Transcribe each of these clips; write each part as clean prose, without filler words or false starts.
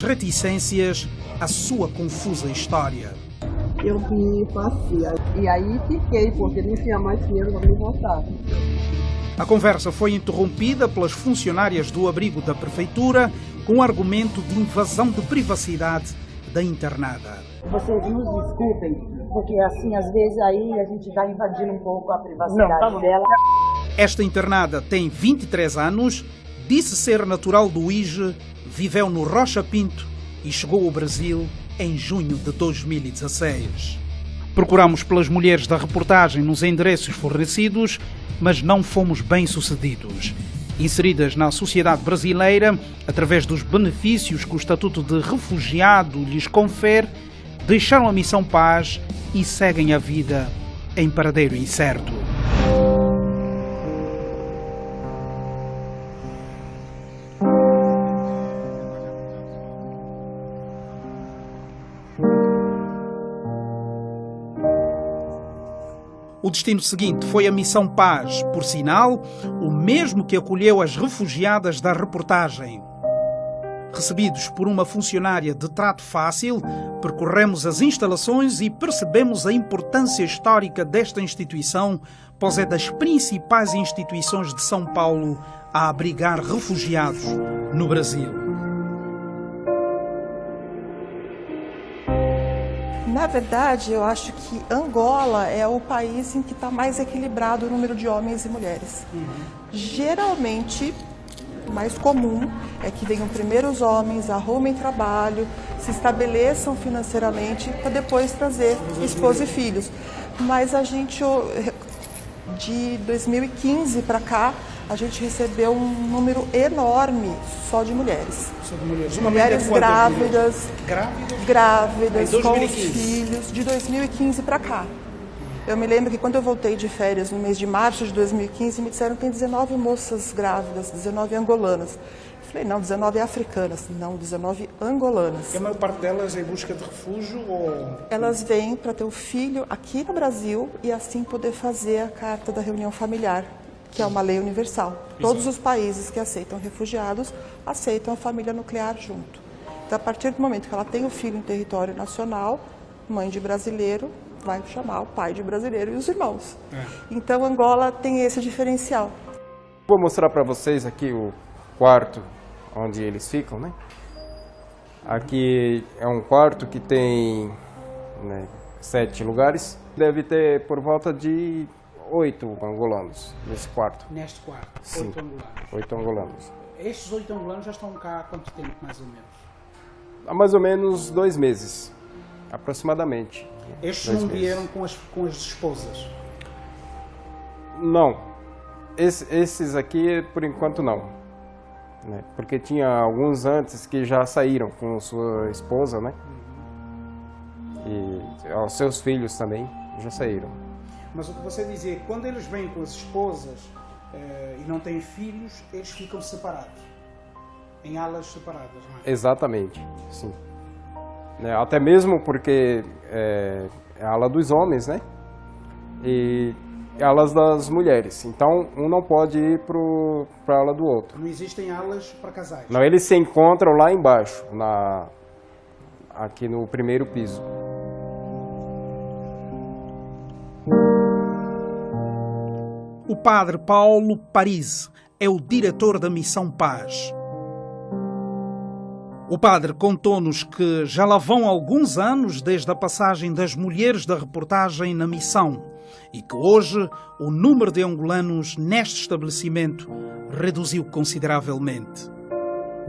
reticências à sua confusa história. Eu vim passear e aí fiquei, porque não tinha mais dinheiro para me voltar. A conversa foi interrompida pelas funcionárias do abrigo da prefeitura com o argumento de invasão de privacidade da internada. Vocês nos desculpem, porque assim, às vezes aí a gente está invadindo um pouco a privacidade dela. Esta internada tem 23 anos, disse ser natural do Uíge, viveu no Rocha Pinto e chegou ao Brasil em junho de 2016. Procuramos pelas mulheres da reportagem nos endereços fornecidos, mas não fomos bem-sucedidos. Inseridas na sociedade brasileira, através dos benefícios que o Estatuto de Refugiado lhes confere, deixaram a Missão Paz e seguem a vida em paradeiro incerto. O destino seguinte foi a Missão Paz, por sinal, o mesmo que acolheu as refugiadas da reportagem. Recebidos por uma funcionária de trato fácil, percorremos as instalações e percebemos a importância histórica desta instituição, pois é das principais instituições de São Paulo a abrigar refugiados no Brasil. Na verdade, eu acho que Angola é o país em que está mais equilibrado o número de homens e mulheres. Geralmente, o mais comum é que venham primeiro os homens, arrumem trabalho, se estabeleçam financeiramente para depois trazer esposa e filhos. Mas a gente, de 2015 para cá, a gente recebeu um número enorme só de mulheres. Mulheres grávidas, com os filhos, de 2015 para cá. Eu me lembro que quando eu voltei de férias no mês de março de 2015, me disseram que tem 19 moças grávidas, 19 angolanas. Eu falei, não, 19 africanas, não, 19 angolanas. E a maior parte delas em busca de refúgio? Ou... Elas vêm para ter o filho aqui no Brasil e assim poder fazer a carta da reunião familiar, que é uma lei universal. Exato. Todos os países que aceitam refugiados aceitam a família nuclear junto. Então, a partir do momento que ela tem o filho em território nacional, mãe de brasileiro vai chamar o pai de brasileiro e os irmãos. Então, Angola tem esse diferencial. Vou mostrar para vocês aqui o quarto onde eles ficam, né? Aqui é um quarto que tem 7 lugares. Deve ter por volta de 8 angolanos nesse quarto. Neste quarto? Sim, 8 angolanos. 8 angolanos. Estes 8 angolanos já estão cá há quanto tempo, mais ou menos? Há mais ou menos 2 meses, aproximadamente. Estes não vieram com as esposas? Não. Esses aqui, por enquanto, não. Porque tinha alguns antes que já saíram com sua esposa, né? E os seus filhos também já saíram. Mas o que você dizia, quando eles vêm com as esposas e não têm filhos, eles ficam separados, em alas separadas, não é? Exatamente, sim. Até mesmo porque é a ala dos homens, né? E alas das mulheres. Então, um não pode ir para a ala do outro. Não existem alas para casais? Não, eles se encontram lá embaixo, aqui no primeiro piso. O padre Paulo Paris é o diretor da Missão Paz. O padre contou-nos que já lá vão alguns anos desde a passagem das mulheres da reportagem na missão e que hoje o número de angolanos neste estabelecimento reduziu consideravelmente.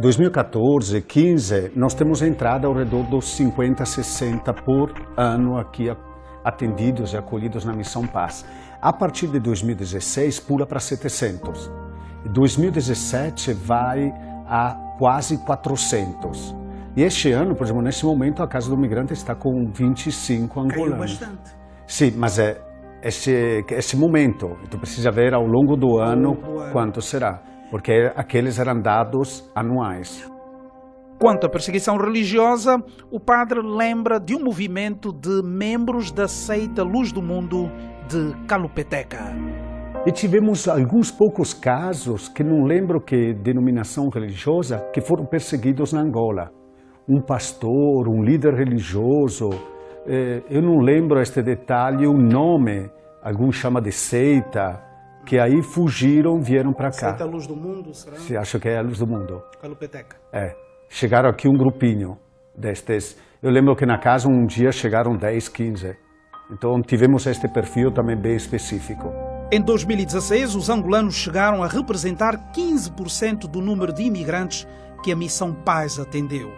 2014, 15, nós temos entrado ao redor dos 50, 60 por ano aqui atendidos e acolhidos na Missão Paz. A partir de 2016, pula para 700. Em 2017, vai a quase 400. E este ano, por exemplo, nesse momento, a Casa do Migrante está com 25 angolanos. Caiu bastante. Sim, mas é esse momento. Tu precisa ver ao longo do ano quanto será. Porque aqueles eram dados anuais. Quanto à perseguição religiosa, o padre lembra de um movimento de membros da seita Luz do Mundo de Calupeteca. E tivemos alguns poucos casos, que não lembro que denominação religiosa, que foram perseguidos na Angola. um pastor, um líder religioso, eu não lembro este detalhe, o nome, alguns chamam de seita, que aí fugiram, vieram para cá. Seita Luz do Mundo, será? Você acha que é a Luz do Mundo? Calupeteca. Chegaram aqui um grupinho destes. Eu lembro que na casa um dia chegaram 10, 15. Então tivemos este perfil também bem específico. Em 2016, os angolanos chegaram a representar 15% do número de imigrantes que a Missão Paz atendeu.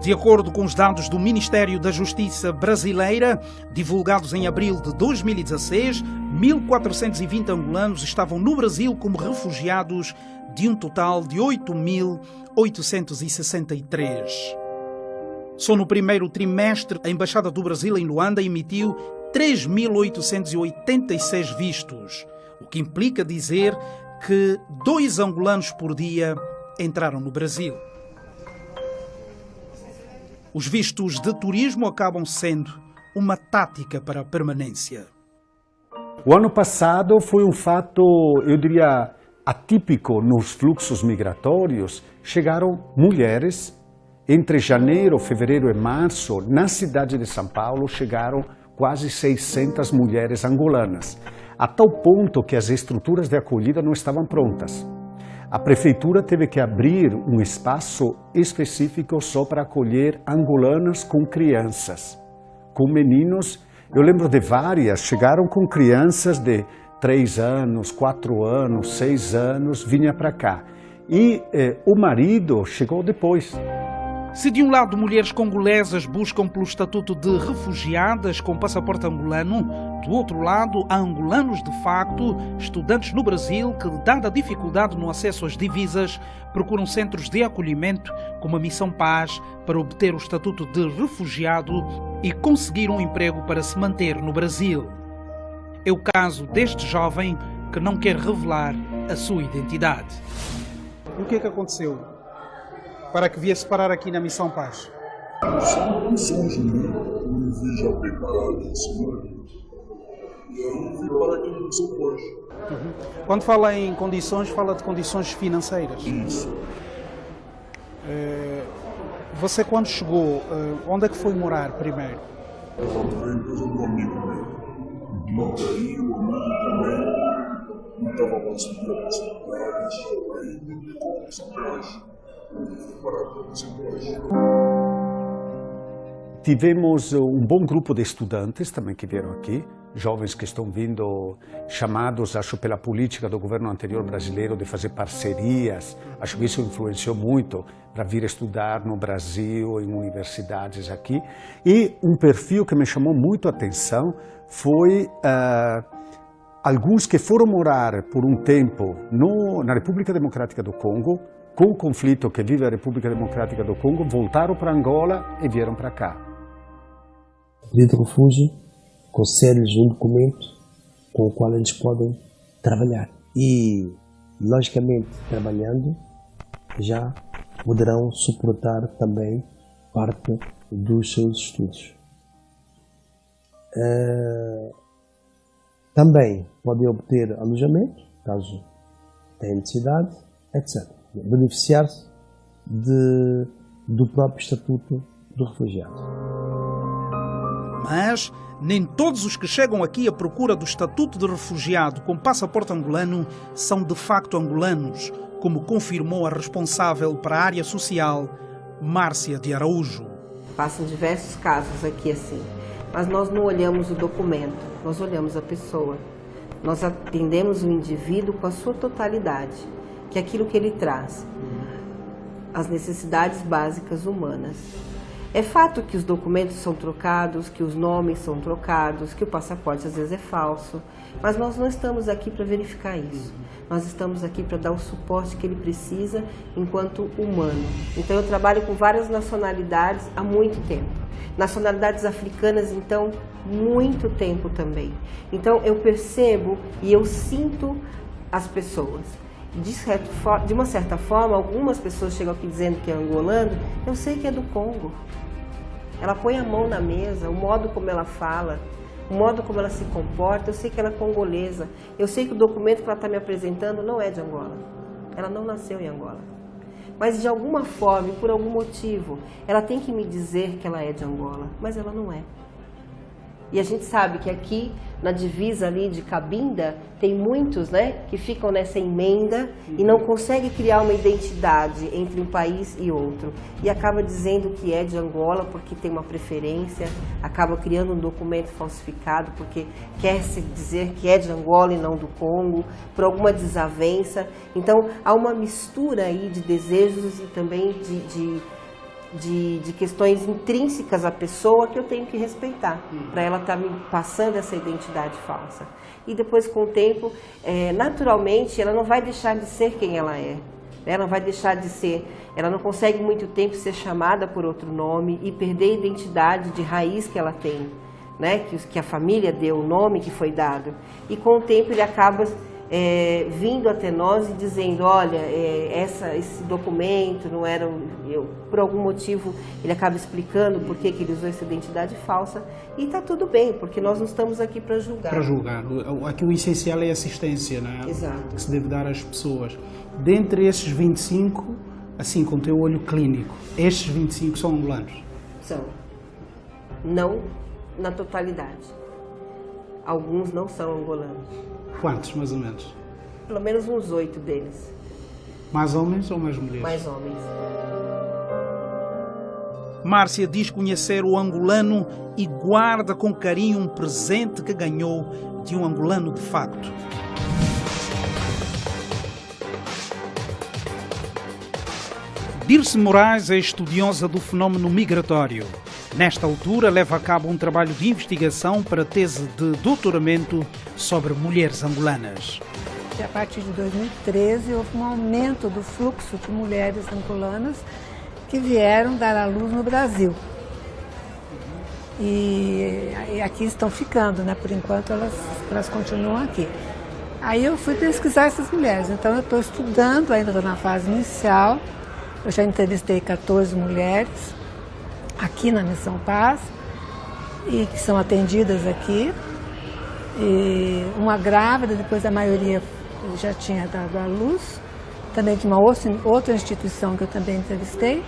De acordo com os dados do Ministério da Justiça brasileira, divulgados em abril de 2016, 1.420 angolanos estavam no Brasil como refugiados, de um total de 8.863. Só no primeiro trimestre, a Embaixada do Brasil em Luanda emitiu 3.886 vistos, o que implica dizer que 2 angolanos por dia entraram no Brasil. Os vistos de turismo acabam sendo uma tática para a permanência. O ano passado foi um fato, eu diria, atípico nos fluxos migratórios. Chegaram mulheres, entre janeiro, fevereiro e março, na cidade de São Paulo, chegaram quase 600 mulheres angolanas, a tal ponto que as estruturas de acolhida não estavam prontas. A prefeitura teve que abrir um espaço específico só para acolher angolanas com crianças, com meninos. Eu lembro de várias, chegaram com crianças de 3 anos, 4 anos, 6 anos, vinha para cá. E o marido chegou depois. Se de um lado mulheres congolesas buscam pelo estatuto de refugiadas com passaporte angolano, do outro lado há angolanos de facto, estudantes no Brasil que, dada a dificuldade no acesso às divisas, procuram centros de acolhimento como a Missão Paz para obter o estatuto de refugiado e conseguir um emprego para se manter no Brasil. É o caso deste jovem que não quer revelar a sua identidade. E o que é que aconteceu para que viesse parar aqui na Missão Paz? São condições, né? Eu me vi já pecado em cima. E aí vim parar aqui na Missão Paz. Quando fala em condições, fala de condições financeiras. Isso. Você quando chegou, onde é que foi morar primeiro? Eu estava na empresa do amigo meu. Até aí o amigo também não estava conseguindo a possibilidade. Aí me indicou a Missão Paz. Tivemos um bom grupo de estudantes também que vieram aqui, jovens que estão vindo chamados, acho, pela política do governo anterior brasileiro de fazer parcerias. Acho que isso influenciou muito para vir estudar no Brasil, em universidades aqui. E um perfil que me chamou muito a atenção foi alguns que foram morar por um tempo na República Democrática do Congo, com o conflito que vive a República Democrática do Congo, voltaram para Angola e vieram para cá. O pedido de refúgio concede-lhes um documento com o qual eles podem trabalhar. E, logicamente, trabalhando, já poderão suportar também parte dos seus estudos. Também podem obter alojamento, caso tenham necessidade, etc. Beneficiar-se do próprio Estatuto do Refugiado. Mas nem todos os que chegam aqui à procura do Estatuto de Refugiado com passaporte angolano são de facto angolanos, como confirmou a responsável para a área social, Márcia de Araújo. Passam diversos casos aqui assim, mas nós não olhamos o documento, nós olhamos a pessoa. Nós atendemos o indivíduo com a sua totalidade, que é aquilo que ele traz, as necessidades básicas humanas. É fato que os documentos são trocados, que os nomes são trocados, que o passaporte às vezes é falso, mas nós não estamos aqui para verificar isso. Nós estamos aqui para dar o suporte que ele precisa enquanto humano. Então eu trabalho com várias nacionalidades há muito tempo. Nacionalidades africanas, então, muito tempo também. Então eu percebo e eu sinto as pessoas. De uma certa forma, algumas pessoas chegam aqui dizendo que é angolano, eu sei que é do Congo. Ela põe a mão na mesa, o modo como ela fala, o modo como ela se comporta, eu sei que ela é congolesa. Eu sei que o documento que ela está me apresentando não é de Angola. Ela não nasceu em Angola. mas de alguma forma, por algum motivo, ela tem que me dizer que ela é de Angola, mas ela não é. E a gente sabe que aqui, na divisa ali de Cabinda, tem muitos, né, que ficam nessa emenda e não conseguem criar uma identidade entre um país e outro. E acaba dizendo que é de Angola porque tem uma preferência, acaba criando um documento falsificado porque quer se dizer que é de Angola e não do Congo, por alguma desavença. Então, há uma mistura aí de desejos e também de questões intrínsecas à pessoa que eu tenho que respeitar, para ela estar me passando essa identidade falsa. E depois, com o tempo, naturalmente, ela não vai deixar de ser quem ela é. Ela não vai deixar de ser, ela não consegue muito tempo ser chamada por outro nome e perder a identidade de raiz que ela tem, né? Que a família deu, o nome que foi dado. E com o tempo ele acaba vindo até nós e dizendo, olha, esse documento não era, por algum motivo ele acaba explicando por que ele usou essa identidade falsa e está tudo bem, porque nós não estamos aqui para julgar. Para julgar. Aqui o essencial é a assistência, né? Exato. Que se deve dar às pessoas. Dentre esses 25, assim, com o teu olho clínico, estes 25 são angolanos? São. Não na totalidade. Alguns não são angolanos. Quantos, mais ou menos? Pelo menos uns 8 deles. Mais homens ou mais mulheres? Mais homens. Márcia diz conhecer o angolano e guarda com carinho um presente que ganhou de um angolano de facto. Dirce Moraes é estudiosa do fenómeno migratório. Nesta altura, leva a cabo um trabalho de investigação para a tese de doutoramento sobre mulheres angolanas. A partir de 2013, houve um aumento do fluxo de mulheres angolanas que vieram dar à luz no Brasil. E aqui estão ficando, né? Por enquanto, elas continuam aqui. Aí eu fui pesquisar essas mulheres, então eu estou estudando, ainda estou na fase inicial. Eu já entrevistei 14 mulheres aqui na Missão Paz, e que são atendidas aqui, e uma grávida, depois a maioria já tinha dado à luz, também de uma outra instituição que eu também entrevistei,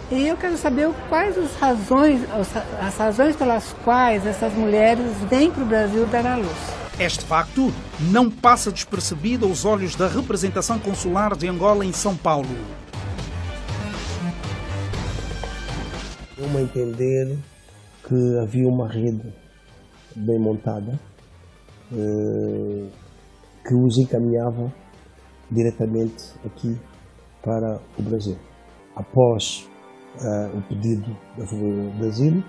e eu quero saber quais as razões pelas quais essas mulheres vêm para o Brasil dar à luz. Este facto não passa despercebido aos olhos da representação consular de Angola em São Paulo. Deu-me a entender que havia uma rede bem montada que os encaminhava diretamente aqui para o Brasil. Após o pedido de asilo,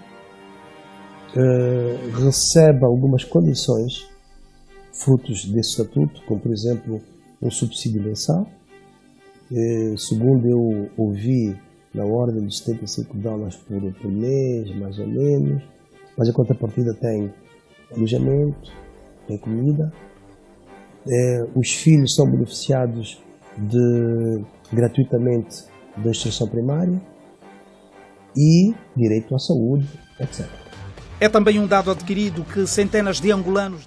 recebe algumas condições frutos desse estatuto, como por exemplo um subsídio mensal, segundo eu ouvi, na ordem de $75 por mês, mais ou menos, mas a contrapartida tem alojamento, tem comida. Os filhos são beneficiados gratuitamente da instrução primária e direito à saúde, etc. É também um dado adquirido que centenas de angolanos